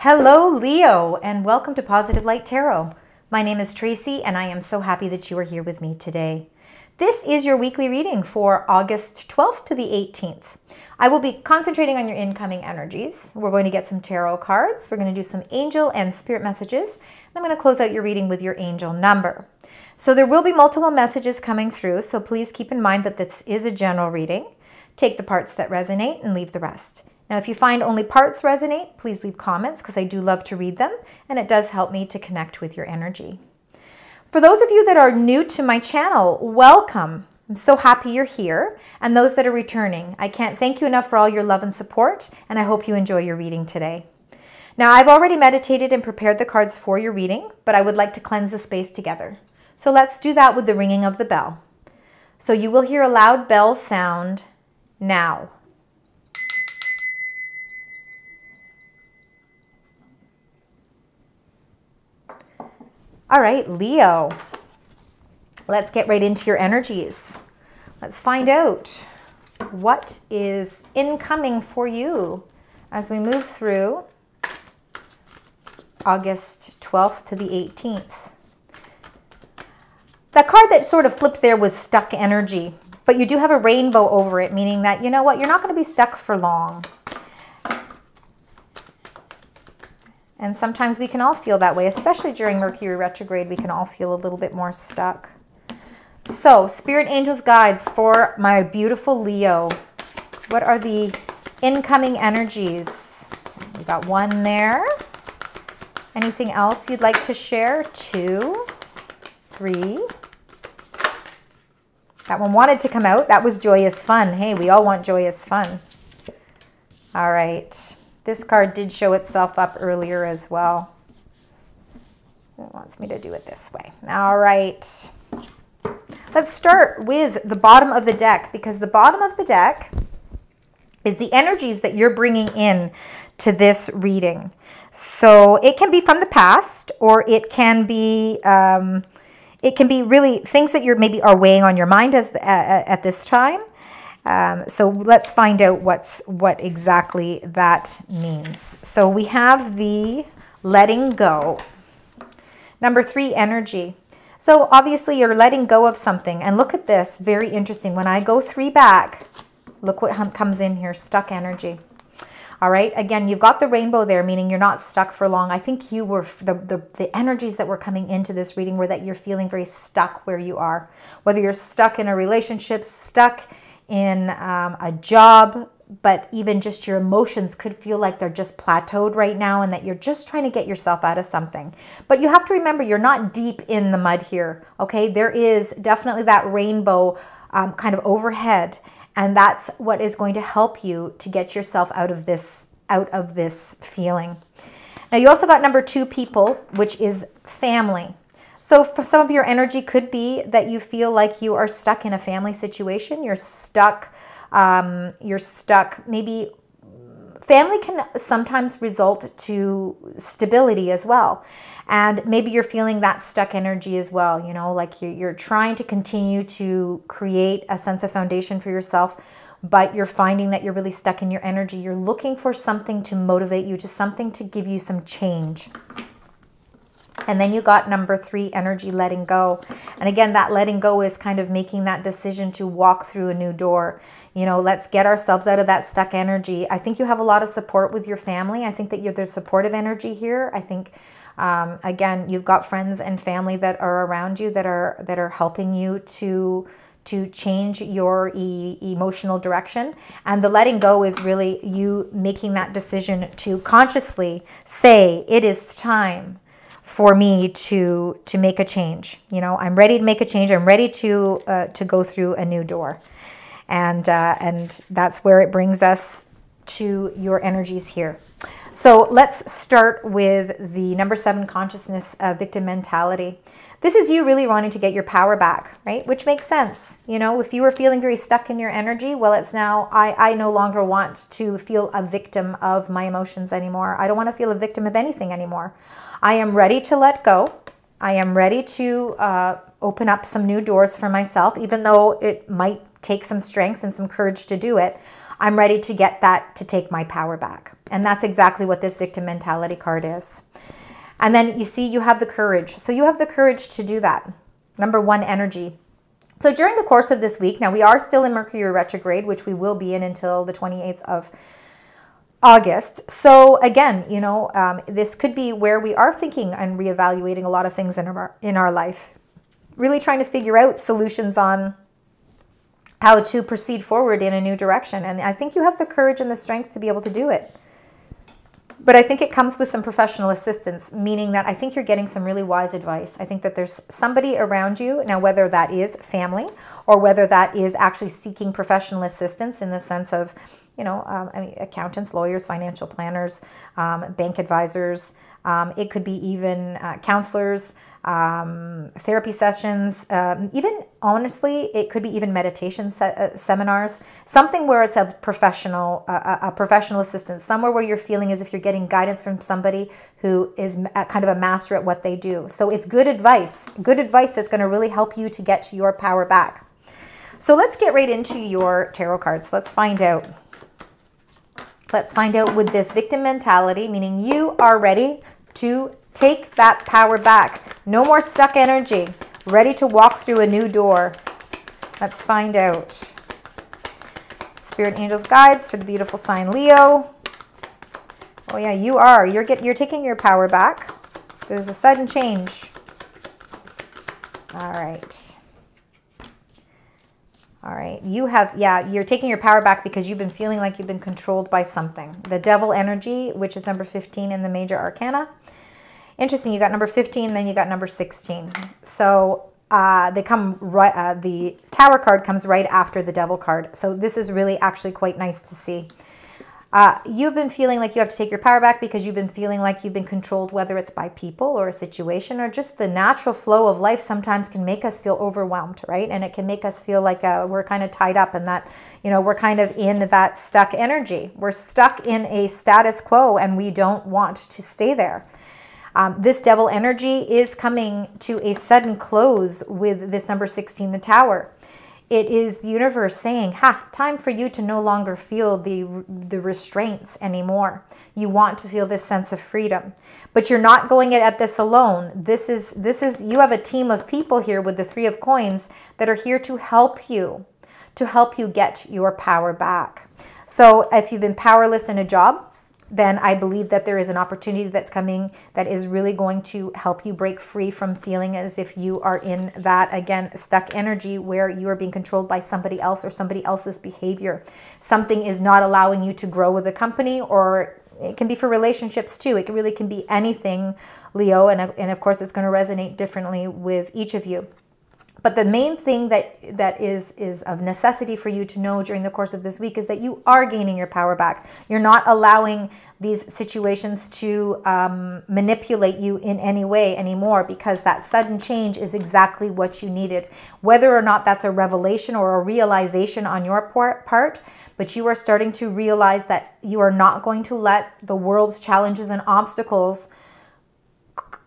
Hello, Leo, and welcome to Positive Light Tarot. My name is Tracy, and I am so happy that you are here with me today. This is your weekly reading for August 12th to the 18th. I will be concentrating on your incoming energies. We're going to get some tarot cards. We're going to do some angel and spirit messages. I'm going to close out your reading with your angel number. So there will be multiple messages coming through, so please keep in mind that this is a general reading. Take the parts that resonate and leave the rest. Now, if you find only parts resonate, please leave comments because I do love to read them, and it does help me to connect with your energy. For those of you that are new to my channel, welcome. I'm so happy you're here. And those that are returning, I can't thank you enough for all your love and support, and I hope you enjoy your reading today. Now, I've already meditated and prepared the cards for your reading, but I would like to cleanse the space together. So let's do that with the ringing of the bell. So you will hear a loud bell sound now. All right, Leo, let's get right into your energies. Let's find out what is incoming for you as we move through August 12th to the 18th. That card that sort of flipped there was stuck energy, but you do have a rainbow over it, meaning that, you know what, you're not going to be stuck for long. And sometimes we can all feel that way, especially during Mercury retrograde. We can all feel a little bit more stuck. So, Spirit Angels Guides for my beautiful Leo. What are the incoming energies? We got one there. Anything else you'd like to share? 2, 3. That one wanted to come out. That was joyous fun. Hey, we all want joyous fun. All right. This card did show itself up earlier as well. It wants me to do it this way. All right. Let's start with the bottom of the deck, because the bottom of the deck is the energies that you're bringing in to this reading. So it can be from the past, or it can be really things that you're maybe are weighing on your mind at this time. So let's find out what exactly that means. So we have the letting go. Number 3, energy. So obviously you're letting go of something. And look at this, very interesting. When I go 3 back, look what comes in here, stuck energy. All right, again, you've got the rainbow there, meaning you're not stuck for long. I think you were, the energies that were coming into this reading were that you're feeling very stuck where you are. Whether you're stuck in a relationship, stuck in a job, but even just your emotions could feel like they're just plateaued right now and that you're just trying to get yourself out of something. But you have to remember, you're not deep in the mud here, okay? There is definitely that rainbow kind of overhead, and that's what is going to help you to get yourself out of this feeling. Now, you also got number 2, people, which is family. So for some of your energy could be that you feel like you are stuck in a family situation. You're stuck. Maybe family can sometimes result to stability as well. And maybe you're feeling that stuck energy as well. You know, like you're trying to continue to create a sense of foundation for yourself, but you're finding that you're really stuck in your energy. You're looking for something to motivate you, to something to give you some change. And then you got number 3, energy, letting go. And again, that letting go is kind of making that decision to walk through a new door. You know, let's get ourselves out of that stuck energy. I think you have a lot of support with your family. I think that there's supportive energy here. I think, again, you've got friends and family that are around you that are helping you to change your emotional direction. And the letting go is really you making that decision to consciously say, it is time for me to make a change. You know, I'm ready to make a change. I'm ready to go through a new door. And that's where it brings us to your energies here. So let's start with the number 7, consciousness, victim mentality. This is you really wanting to get your power back, right? Which makes sense. You know, if you were feeling very stuck in your energy, well, it's now, I no longer want to feel a victim of my emotions anymore. I don't want to feel a victim of anything anymore. I am ready to let go. I am ready to open up some new doors for myself, even though it might take some strength and some courage to do it. I'm ready to get that, to take my power back. And that's exactly what this victim mentality card is. And then you see you have the courage. So you have the courage to do that. Number 1 energy. So during the course of this week, now we are still in Mercury retrograde, which we will be in until the 28th of August. So again, you know, this could be where we are thinking and reevaluating a lot of things in our life. Really trying to figure out solutions on how to proceed forward in a new direction. And I think you have the courage and the strength to be able to do it. But I think it comes with some professional assistance, meaning that I think you're getting some really wise advice. I think that there's somebody around you, now whether that is family or whether that is actually seeking professional assistance in the sense of, you know, I mean, accountants, lawyers, financial planners, bank advisors. It could be even counselors, therapy sessions, even honestly, it could be even meditation seminars, something where it's a professional assistance, somewhere where you're feeling as if you're getting guidance from somebody who is kind of a master at what they do. So it's good advice that's going to really help you to get to your power back. So let's get right into your tarot cards. Let's find out. Let's find out with this victim mentality, meaning you are ready to take that power back. No more stuck energy. Ready to walk through a new door. Let's find out. Spirit, angels, guides for the beautiful sign Leo. Oh yeah, you are. You're taking your power back. There's a sudden change. All right. All right, you're taking your power back because you've been feeling like you've been controlled by something. The devil energy, which is number 15 in the major arcana. Interesting, you got number 15, then you got number 16. So they come right, the tower card comes right after the devil card. So this is really actually quite nice to see. You've been feeling like you have to take your power back because you've been feeling like you've been controlled, whether it's by people or a situation or just the natural flow of life sometimes can make us feel overwhelmed, right? And it can make us feel like we're kind of tied up and that, you know, we're kind of in that stuck energy. We're stuck in a status quo and we don't want to stay there. This devil energy is coming to a sudden close with this number 16, the tower. It is the universe saying, time for you to no longer feel the restraints anymore. You want to feel this sense of freedom. But you're not going at this alone. This is you have a team of people here with the 3 of coins that are here to help you get your power back. So if you've been powerless in a job, then I believe that there is an opportunity that's coming that is really going to help you break free from feeling as if you are in that, again, stuck energy where you are being controlled by somebody else or somebody else's behavior. Something is not allowing you to grow with a company, or it can be for relationships too. It really can be anything, Leo, and of course it's going to resonate differently with each of you. But the main thing that is of necessity for you to know during the course of this week is that you are gaining your power back. You're not allowing these situations to manipulate you in any way anymore, because that sudden change is exactly what you needed. Whether or not that's a revelation or a realization on your part, but you are starting to realize that you are not going to let the world's challenges and obstacles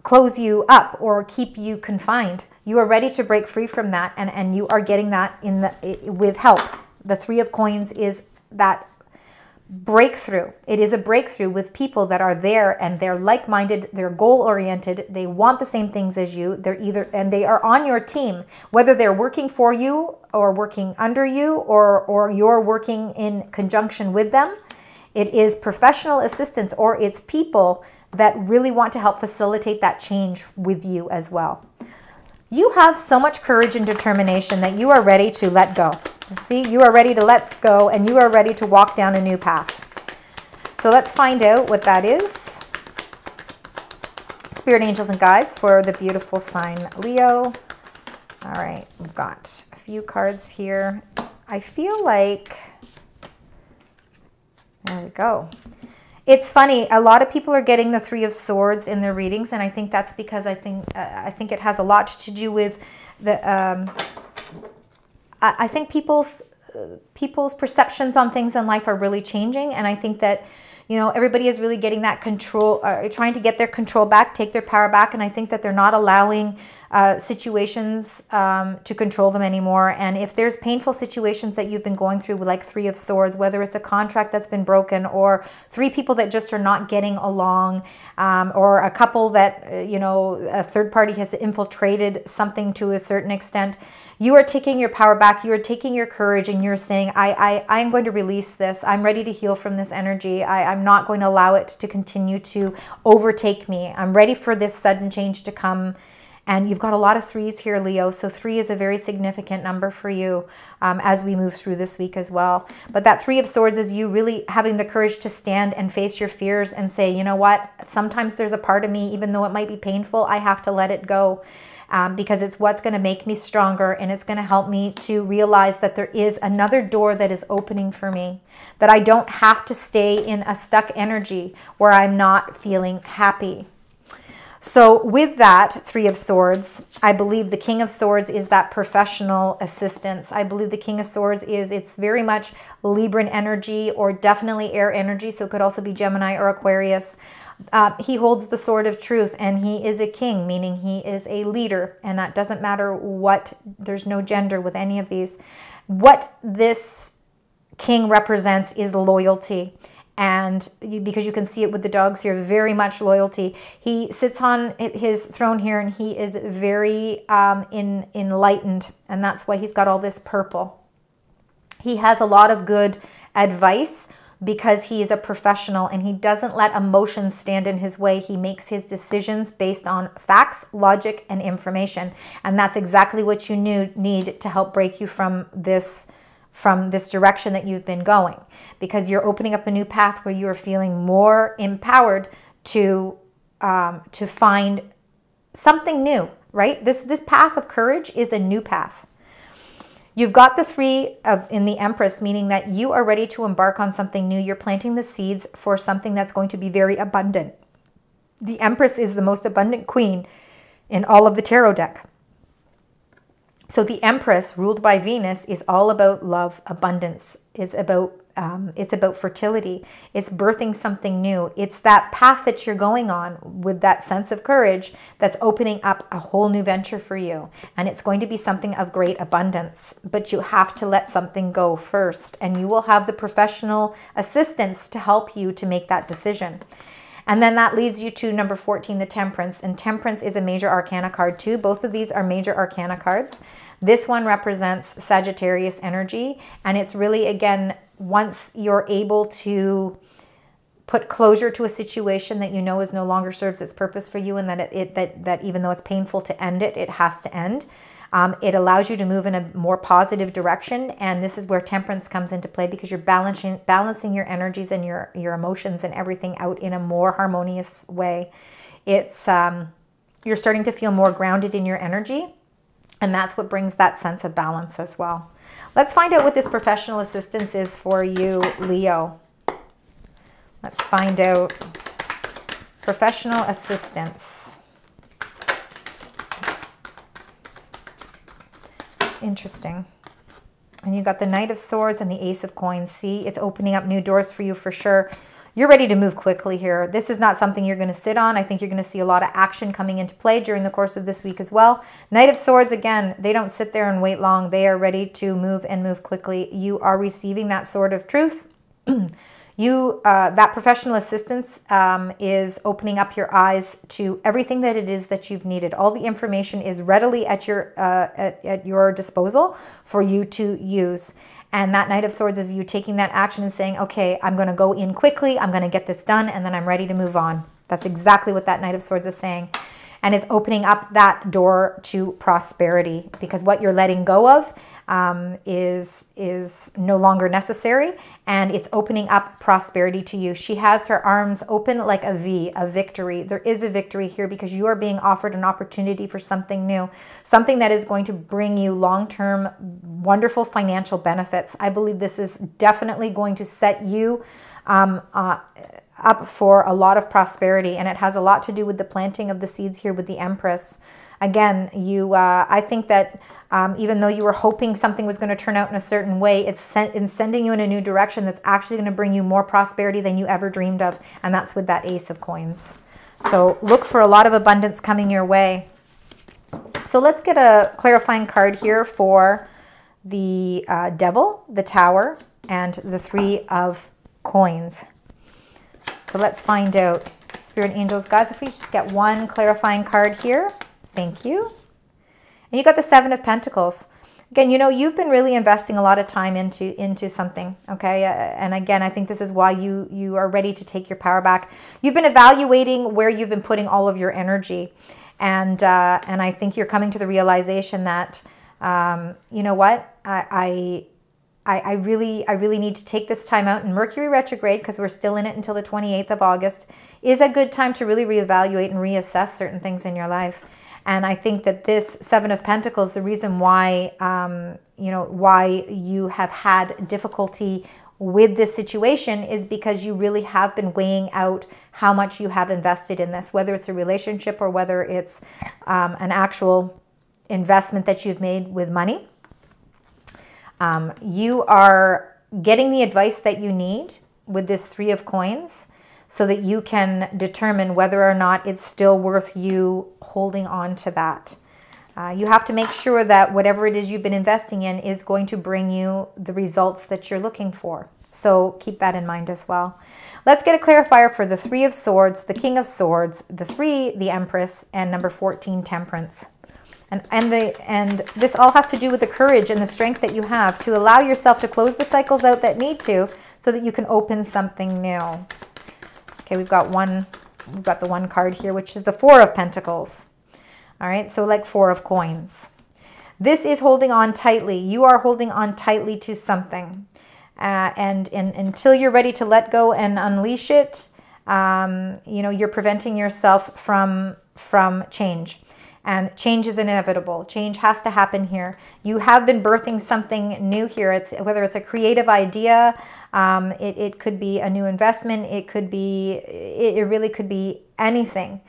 close you up or keep you confined. You are ready to break free from that, and you are getting that with help. The 3 of coins is that breakthrough. It is a breakthrough with people that are there and they're like-minded, they're goal-oriented, they want the same things as you. And they are on your team, whether they're working for you or working under you or you're working in conjunction with them. It is professional assistance, or it's people that really want to help facilitate that change with you as well. You have so much courage and determination that you are ready to let go. See, you are ready to let go and you are ready to walk down a new path. So let's find out what that is. Spirit, angels, and guides for the beautiful sign Leo. All right, we've got a few cards here. I feel like, there we go. It's funny, a lot of people are getting the 3 of Swords in their readings, and I think that's because I think it has a lot to do with the I think people's perceptions on things in life are really changing, and I think that, you know, everybody is really getting that control, trying to get their control back, take their power back, and I think that they're not allowing situations to control them anymore. And if there's painful situations that you've been going through, like Three of Swords, whether it's a contract that's been broken, or three people that just are not getting along, or a couple that, you know, a third party has infiltrated something to a certain extent, you are taking your power back. You are taking your courage, and you're saying, I'm going to release this. I'm ready to heal from this energy. I'm not going to allow it to continue to overtake me. I'm ready for this sudden change to come. And you've got a lot of threes here, Leo. So 3 is a very significant number for you as we move through this week as well. But that Three of Swords is you really having the courage to stand and face your fears and say, you know what, sometimes there's a part of me, even though it might be painful, I have to let it go. Because it's what's going to make me stronger, and it's going to help me to realize that there is another door that is opening for me, that I don't have to stay in a stuck energy where I'm not feeling happy. So with that Three of Swords, I believe the King of Swords is that professional assistance. I believe the King of Swords it's very much Libran energy, or definitely air energy. So it could also be Gemini or Aquarius. He holds the sword of truth, and he is a king, meaning he is a leader. And that doesn't matter what, there's no gender with any of these. What this king represents is loyalty. And because you can see it with the dogs here, very much loyalty. He sits on his throne here, and he is very enlightened. And that's why he's got all this purple. He has a lot of good advice because he is a professional, and he doesn't let emotions stand in his way. He makes his decisions based on facts, logic, and information. And that's exactly what you need to help break you from this direction that you've been going, because you're opening up a new path where you are feeling more empowered to find something new, right? This path of courage is a new path. You've got the Three in the Empress, meaning that you are ready to embark on something new. You're planting the seeds for something that's going to be very abundant. The Empress is the most abundant queen in all of the tarot deck. So the Empress, ruled by Venus, is all about love, abundance. It's about fertility. It's birthing something new. It's that path that you're going on with that sense of courage that's opening up a whole new venture for you. And it's going to be something of great abundance. But you have to let something go first. And you will have the professional assistance to help you to make that decision. And then that leads you to number 14, the Temperance. And Temperance is a major arcana card too. Both of these are major arcana cards. This one represents Sagittarius energy. And it's really, again, once you're able to put closure to a situation that you know is no longer serves its purpose for you, and that even though it's painful to end it, it has to end. It allows you to move in a more positive direction, and this is where Temperance comes into play, because you're balancing your energies and your emotions and everything out in a more harmonious way. It's you're starting to feel more grounded in your energy, and that's what brings that sense of balance as well. Let's find out what this professional assistance is for you, Leo. Let's find out professional assistance. Interesting. And you got the Knight of Swords and the Ace of Coins. See, it's opening up new doors for you for sure. You're ready to move quickly here. This is not something you're going to sit on. I think you're going to see a lot of action coming into play during the course of this week as well. Knight of Swords, again, they don't sit there and wait long. They are ready to move and move quickly. You are receiving that sword of truth. That professional assistance is opening up your eyes to everything that it is that you've needed. All the information is readily at your disposal for you to use. And that Knight of Swords is you taking that action and saying, okay, I'm going to go in quickly, I'm going to get this done, and then I'm ready to move on. That's exactly what that Knight of Swords is saying. And it's opening up that door to prosperity, because what you're letting go of is no longer necessary, and it's opening up prosperity to you. She has her arms open like a V, a victory. There is a victory here because you are being offered an opportunity for something new, something that is going to bring you long-term wonderful financial benefits. I believe this is definitely going to set you up for a lot of prosperity, and it has a lot to do with the planting of the seeds here with the Empress. Again, I think that even though you were hoping something was going to turn out in a certain way, it's sending you in a new direction that's actually going to bring you more prosperity than you ever dreamed of, and that's with that Ace of Coins. So look for a lot of abundance coming your way. So let's get a clarifying card here for the Devil, the Tower, and the Three of Coins. So let's find out. Spirit, angels, guides, if we just get one clarifying card here. Thank you. And you got the Seven of Pentacles. Again, you know, you've been really investing a lot of time into something, okay? And again, I think this is why you are ready to take your power back. You've been evaluating where you've been putting all of your energy. And I think you're coming to the realization that, you know what, I really need to take this time out. And Mercury retrograde, because we're still in it until the 28th of August, is a good time to really reevaluate and reassess certain things in your life. And I think that this Seven of Pentacles, the reason why, you know, why you have had difficulty with this situation is because you really have been weighing out how much you have invested in this, whether it's a relationship or whether it's an actual investment that you've made with money. You are getting the advice that you need with this Three of Coins so that you can determine whether or not it's still worth you holding on to that. You have to make sure that whatever it is you've been investing in is going to bring you the results that you're looking for. So keep that in mind as well. Let's get a clarifier for the Three of Swords, the King of Swords, the 3, the Empress, and number 14, Temperance. And this all has to do with the courage and the strength that you have to allow yourself to close the cycles out that need to, so that you can open something new. Okay, we've got the one card here, which is the Four of Pentacles. All right, so like Four of Coins. This is holding on tightly. You are holding on tightly to something. And until you're ready to let go and unleash it, you know, you're preventing yourself from change. And change is inevitable. Change has to happen here. You have been birthing something new here. Whether it's a creative idea, it could be a new investment. It really could be anything.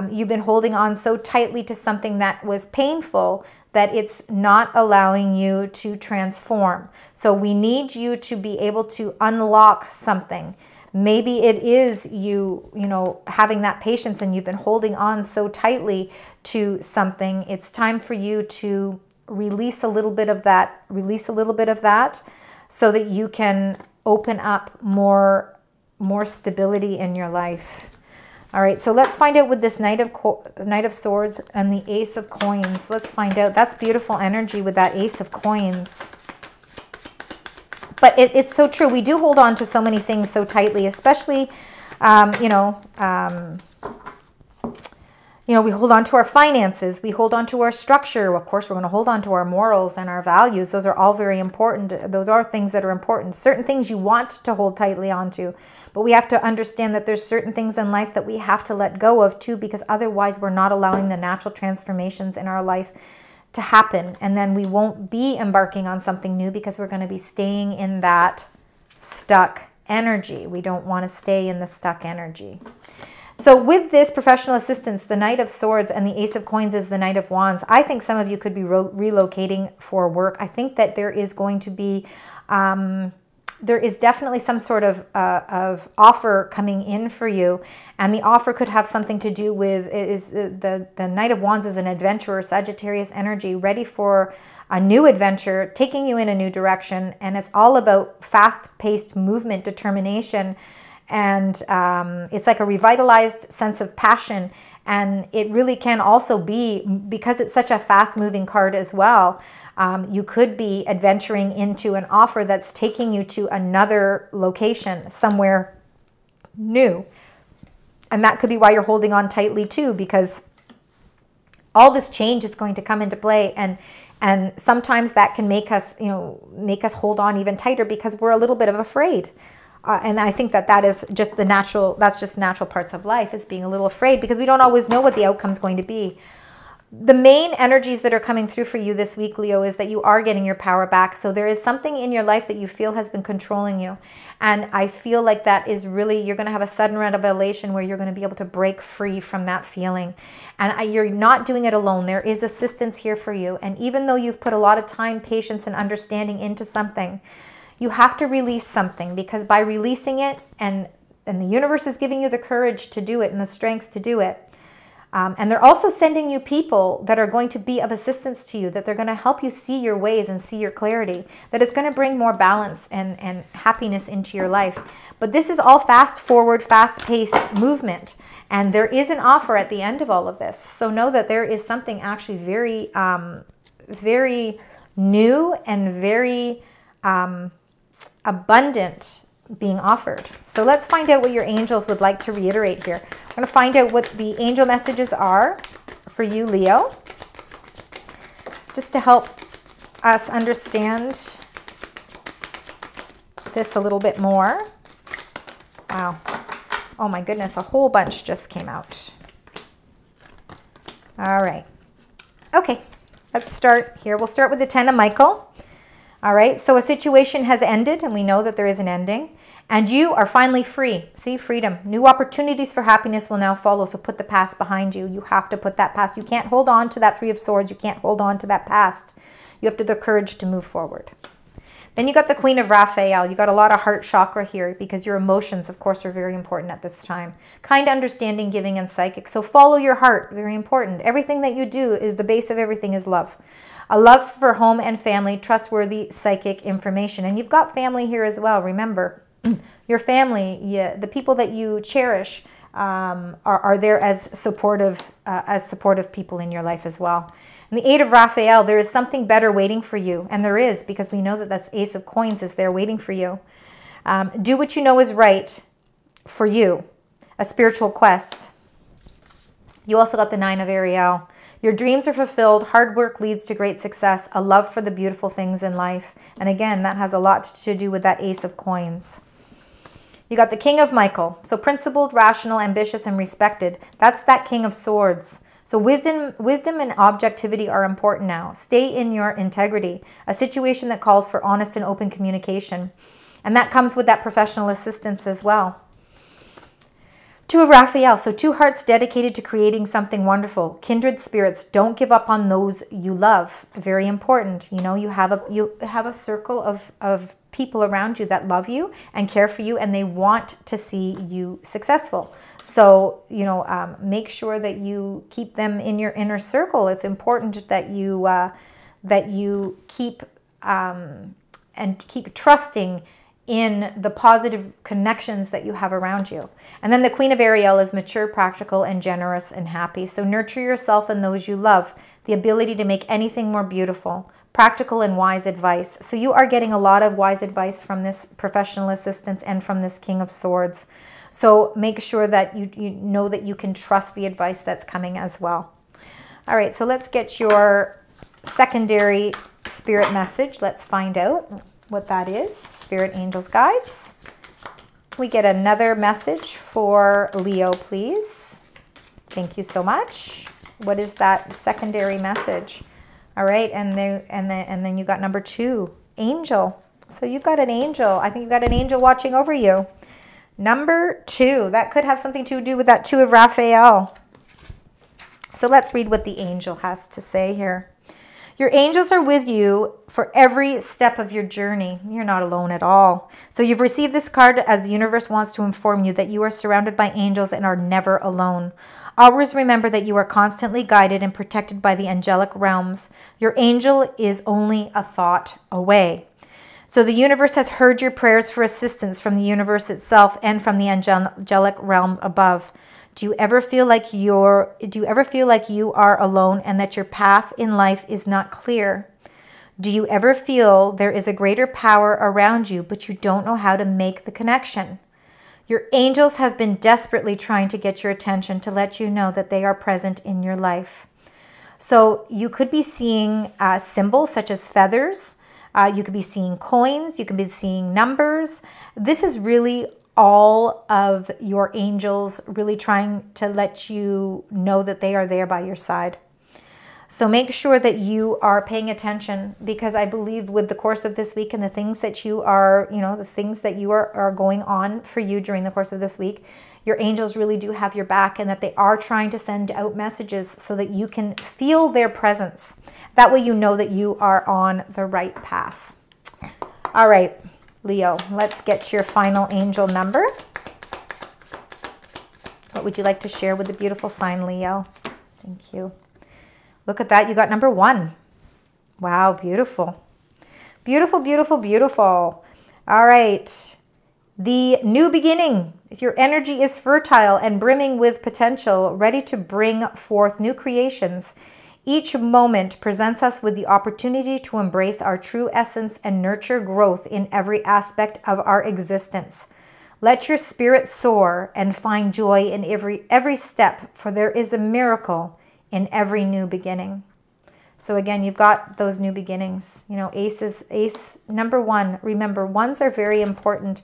You've been holding on so tightly to something that was painful that it's not allowing you to transform. So we need you to be able to unlock something. Maybe it is you know, having that patience, and you've been holding on so tightly to something. It's time for you to release a little bit of that, so that you can open up more stability in your life. All right, so let's find out with this Knight of Swords and the Ace of Coins. Let's find out. That's beautiful energy with that Ace of Coins. But it's so true. We do hold on to so many things so tightly, especially, you know, we hold on to our finances. We hold on to our structure. Of course, we're going to hold on to our morals and our values. Those are all very important. Those are things that are important. Certain things you want to hold tightly onto. But we have to understand that there's certain things in life that we have to let go of too, because otherwise we're not allowing the natural transformations in our life to happen. And then we won't be embarking on something new because we're going to be staying in that stuck energy. We don't want to stay in the stuck energy. So with this professional assistance, the Knight of Swords and the Ace of Coins is the Knight of Wands. I think some of you could be relocating for work. I think that there is going to be, there is definitely some sort of offer coming in for you. And the offer could have something to do with, the Knight of Wands is an adventurer, Sagittarius energy, ready for a new adventure, taking you in a new direction. And it's all about fast-paced movement, determination. And it's like a revitalized sense of passion. And it really can also be, because it's such a fast-moving card as well, you could be adventuring into an offer that's taking you to another location, somewhere new. And that could be why you're holding on tightly too, because all this change is going to come into play. And sometimes that can make us, make us hold on even tighter because we're a little bit of afraid. And I think that is just that's just natural parts of life, is being a little afraid because we don't always know what the outcome's going to be. The main energies that are coming through for you this week, Leo, is that you are getting your power back. So there is something in your life that you feel has been controlling you. And I feel like that is really, you're going to have a sudden revelation where you're going to be able to break free from that feeling. And you're not doing it alone. There is assistance here for you. And even though you've put a lot of time, patience, and understanding into something, you have to release something, because by releasing it, and the universe is giving you the courage to do it and the strength to do it, And they're also sending you people that are going to be of assistance to you, that they're going to help you see your ways and see your clarity, that it's going to bring more balance and happiness into your life. But this is all fast forward, fast-paced movement. And there is an offer at the end of all of this. So know that there is something actually very, very new and very abundant being offered. So let's find out what your angels would like to reiterate here. I'm going to find out what the angel messages are for you, Leo, just to help us understand this a little bit more. Wow. Oh my goodness, a whole bunch just came out. All right. Okay, let's start here. We'll start with the 10 of Michael. All right, so a situation has ended, and we know that there is an ending. And you are finally free. See, freedom. New opportunities for happiness will now follow. So put the past behind you. You have to put that past. You can't hold on to that 3 of Swords. You can't hold on to that past. You have the courage to move forward. Then you got the Queen of Raphael. You got a lot of heart chakra here because your emotions, of course, are very important at this time. Kind, understanding, giving, and psychic. So follow your heart. Very important. Everything that you do is the base of everything is love. A love for home and family, trustworthy psychic information. And you've got family here as well. Remember, your family, the people that you cherish are there as supportive people in your life as well. And the 8 of Raphael, there is something better waiting for you. And there is, because we know that that's Ace of Coins is there waiting for you. Do what you know is right for you. A spiritual quest. You also got the 9 of Ariel. Your dreams are fulfilled. Hard work leads to great success. A love for the beautiful things in life. And again, that has a lot to do with that Ace of Coins. You got the King of Michael. So principled, rational, ambitious, and respected. That's that King of Swords. So wisdom and objectivity are important now. Stay in your integrity. A situation that calls for honest and open communication. And that comes with that professional assistance as well. 2 of Raphael. So 2 hearts dedicated to creating something wonderful. Kindred spirits. Don't give up on those you love. Very important. You know, you have a circle of people around you that love you and care for you, and they want to see you successful. So, you know, make sure that you keep them in your inner circle. It's important that you keep keep trusting in the positive connections that you have around you. And then the Queen of Ariel is mature, practical, and generous and happy. So nurture yourself and those you love. The ability to make anything more beautiful. Practical and wise advice. So you are getting a lot of wise advice from this professional assistance and from this King of Swords. So make sure that you know that you can trust the advice that's coming as well. All right, so let's get your secondary spirit message. Let's find out what that is. Spirit, angels, guides. We get another message for Leo, please. Thank you so much. What is that secondary message? All right, and then you got number 2, angel. So you've got an angel. I think you've got an angel watching over you. Number 2, that could have something to do with that 2 of Raphael. So let's read what the angel has to say here. Your angels are with you for every step of your journey. You're not alone at all. So you've received this card as the universe wants to inform you that you are surrounded by angels and are never alone. Always remember that you are constantly guided and protected by the angelic realms. Your angel is only a thought away. So the universe has heard your prayers for assistance from the universe itself and from the angelic realm above. Do you ever feel like you are alone and that your path in life is not clear? Do you ever feel there is a greater power around you, but you don't know how to make the connection? Your angels have been desperately trying to get your attention to let you know that they are present in your life. So you could be seeing symbols such as feathers. You could be seeing coins. You could be seeing numbers. This is really all of your angels really trying to let you know that they are there by your side. So make sure that you are paying attention, because I believe with the course of this week and the things that you are, the things that you are going on for you during the course of this week, your angels really do have your back, and that they are trying to send out messages so that you can feel their presence. That way you know that you are on the right path. All right, Leo, let's get your final angel number. What would you like to share with the beautiful sign, Leo? Thank you. Look at that. You got number 1. Wow, beautiful. Beautiful, beautiful, beautiful. All right. The new beginning. Your energy is fertile and brimming with potential, ready to bring forth new creations. Each moment presents us with the opportunity to embrace our true essence and nurture growth in every aspect of our existence. Let your spirit soar and find joy in every step, for there is a miracle in every new beginning. So again, you've got those new beginnings. You know, ace number 1. Remember, 1s are very important.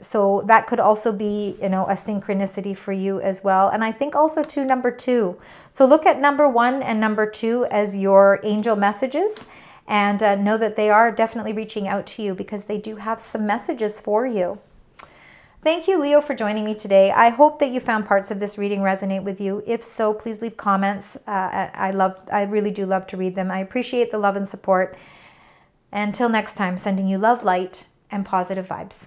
So that could also be, you know, a synchronicity for you as well. And I think also too, number 2. So look at number 1 and number 2 as your angel messages, and know that they are definitely reaching out to you because they do have some messages for you. Thank you, Leo, for joining me today. I hope that you found parts of this reading resonate with you. If so, please leave comments. I really do love to read them. I appreciate the love and support. Until next time, sending you love, light, and positive vibes.